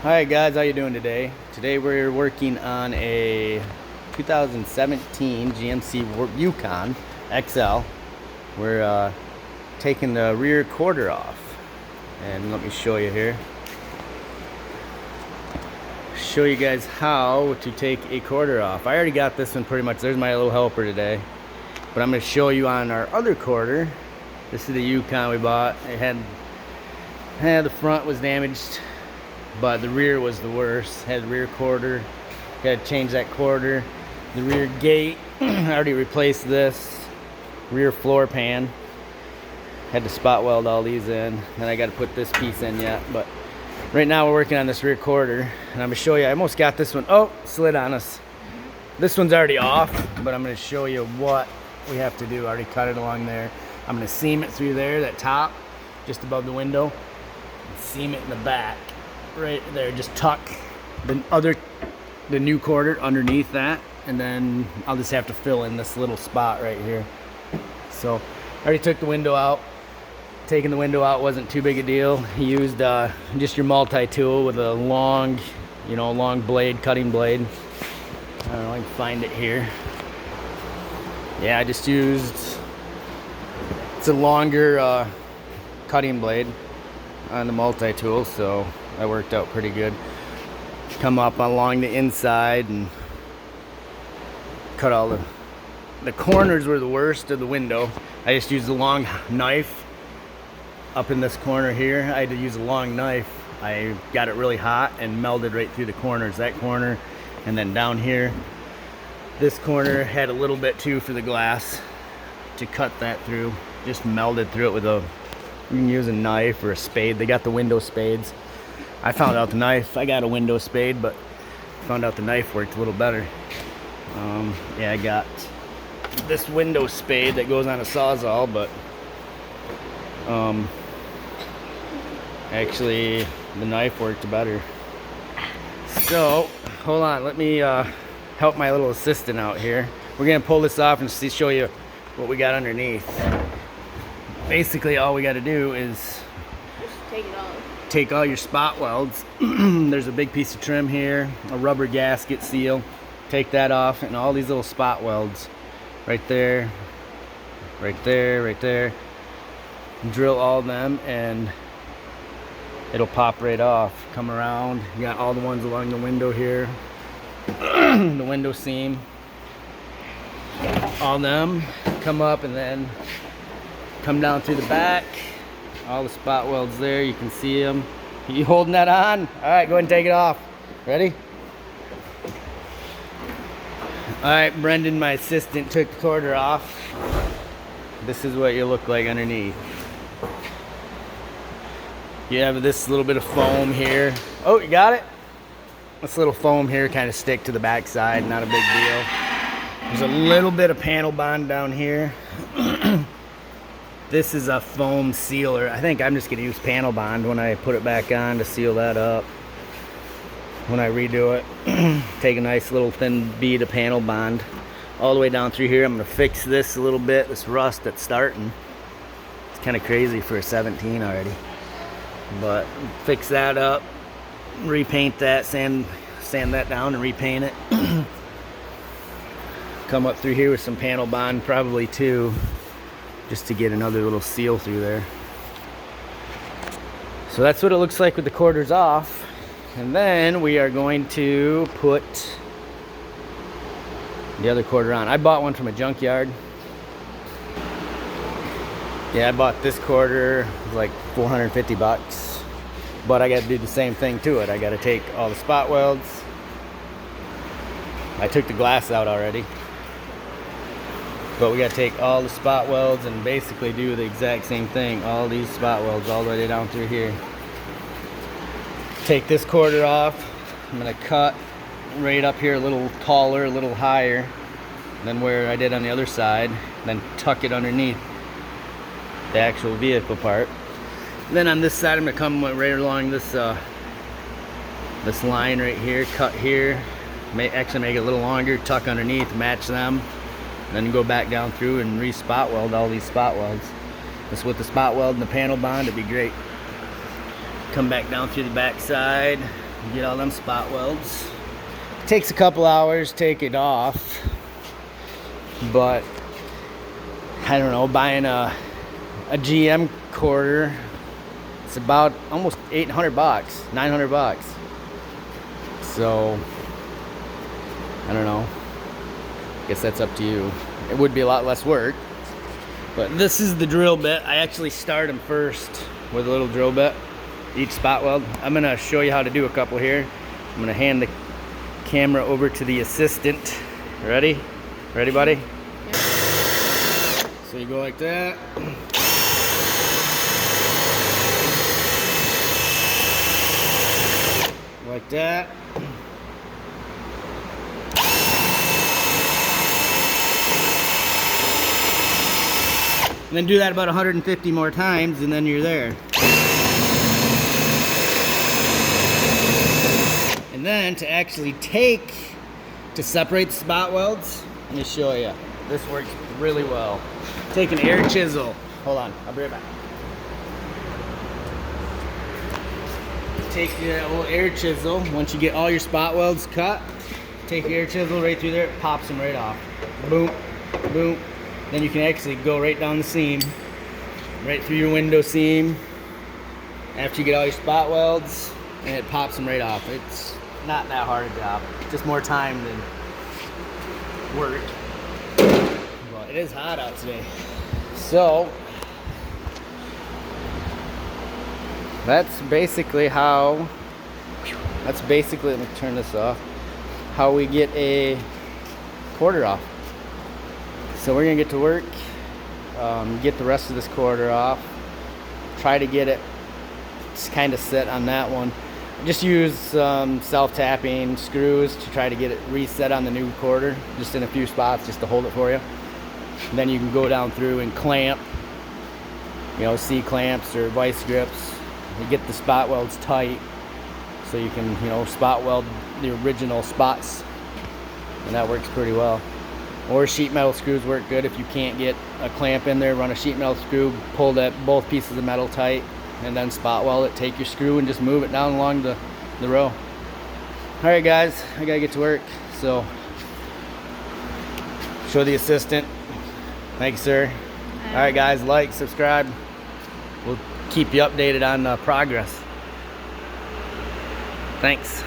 Hi guys, how you doing today? Today we're working on a 2017 GMC Yukon XL. We're taking the rear quarter off, and let me show you here. Show you guys how to take a quarter off. I already got this one pretty much. There's my little helper today, but I'm going to show you on our other quarter. This is the Yukon we bought. It had the front was damaged, but the rear was the worst. Had rear quarter, had to change that quarter. The rear gate, I already replaced this. Rear floor pan, had to spot weld all these in. Then I got to put this piece in yet, but right now we're working on this rear quarter, and I'm gonna show you. I almost got this one. Oh, slid on us. This one's already off, but I'm gonna show you what we have to do. I already cut it along there. I'm gonna seam it through there, that top, just above the window, and seam it in the back. Right there, just tuck the new quarter underneath that, and then I'll just have to fill in this little spot right here. So I already took the window out. Taking the window out wasn't too big a deal. He used just your multi-tool with a long, long blade, cutting blade. I don't know, I can find it here. Yeah, I just used, it's a longer cutting blade on the multi-tool, so that worked out pretty good. Come up along the inside and cut all the corners were the worst of the window. I just used a long knife up in this corner here. I had to use a long knife. I got it really hot and melded right through the corners, that corner, and then down here. This corner had a little bit too for the glass to cut that through. Just melded through it with you can use a knife or a spade. They got the window spades. I found out the knife, I got a window spade, but found out the knife worked a little better. Yeah, I got this window spade that goes on a Sawzall, but actually the knife worked better. So hold on, let me help my little assistant out here. We're gonna pull this off and show you what we got underneath. Basically all we got to do is just take it off. Take all your spot welds. There's a big piece of trim here, a rubber gasket seal. Take that off, and all these little spot welds right there, right there, right there. Drill all of them and it'll pop right off. Come around, you got all the ones along the window here. The window seam, all them come up and then come down through the back. All the spot welds there, you can see them. You holding that on? All right, go ahead and take it off. Ready? All right, Brendan, my assistant, took the quarter off. This is what you look like underneath. You have this little bit of foam here. Oh, you got it? This little foam here kind of stick to the back side, not a big deal. There's a little bit of panel bond down here. This is a foam sealer. I think I'm just gonna use panel bond when I put it back on to seal that up. When I redo it, take a nice little thin bead of panel bond all the way down through here. I'm gonna fix this a little bit, this rust that's starting. It's kind of crazy for a 17 already. But fix that up, repaint that, sand that down and repaint it. Come up through here with some panel bond, probably two, just to get another little seal through there. So that's what it looks like with the quarters off. And then we are going to put the other quarter on. I bought one from a junkyard. Yeah, I bought this quarter, it was like 450 bucks. But I got to do the same thing to it. I got to take all the spot welds. I took the glass out already. But we got to take all the spot welds and basically do the exact same thing. All these spot welds all the way down through here. Take this quarter off. I'm going to cut right up here a little taller, a little higher than where I did on the other side. Then tuck it underneath the actual vehicle part. And then on this side I'm going to come right along this this line right here, cut here. Actually make it a little longer, tuck underneath, match them. Then go back down through and re-spot weld all these spot welds. This with the spot weld and the panel bond, it'd be great. Come back down through the back side, Get all them spot welds. Takes a couple hours to take it off, but I don't know, buying a GM quarter, it's about almost 800 bucks, 900 bucks. So I don't know, guess that's up to you. It would be a lot less work, but this is the drill bit. I actually start them first with a little drill bit, each spot weld. I'm gonna show you how to do a couple here. I'm gonna hand the camera over to the assistant. Ready? Ready, buddy? Yep. So you go like that. Like that. And then do that about 150 more times, and then you're there. And then to actually to separate the spot welds, let me show you. This works really well. Take an air chisel. Hold on, I'll be right back. Take your little air chisel. Once you get all your spot welds cut, take your air chisel right through there, it pops them right off. Boom, boom. Then you can actually go right down the seam, right through your window seam. After you get all your spot welds, and it pops them right off. It's not that hard a job, just more time than work. But it is hot out today. So that's basically, let me turn this off, how we get a quarter off. So we're gonna get to work, get the rest of this quarter off, try to get it kind of set on that one. Just use self-tapping screws to try to get it reset on the new quarter, just in a few spots just to hold it for you. And then you can go down through and clamp, C-clamps or vice grips. You get the spot welds tight so you can, spot weld the original spots, and that works pretty well. Or sheet metal screws work good. If you can't get a clamp in there, run a sheet metal screw, pull both pieces of metal tight, and then spot weld it. Take your screw and just move it down along the row. All right, guys, I gotta get to work. So, show the assistant. Thanks, sir. All right, guys, like, subscribe. We'll keep you updated on progress. Thanks.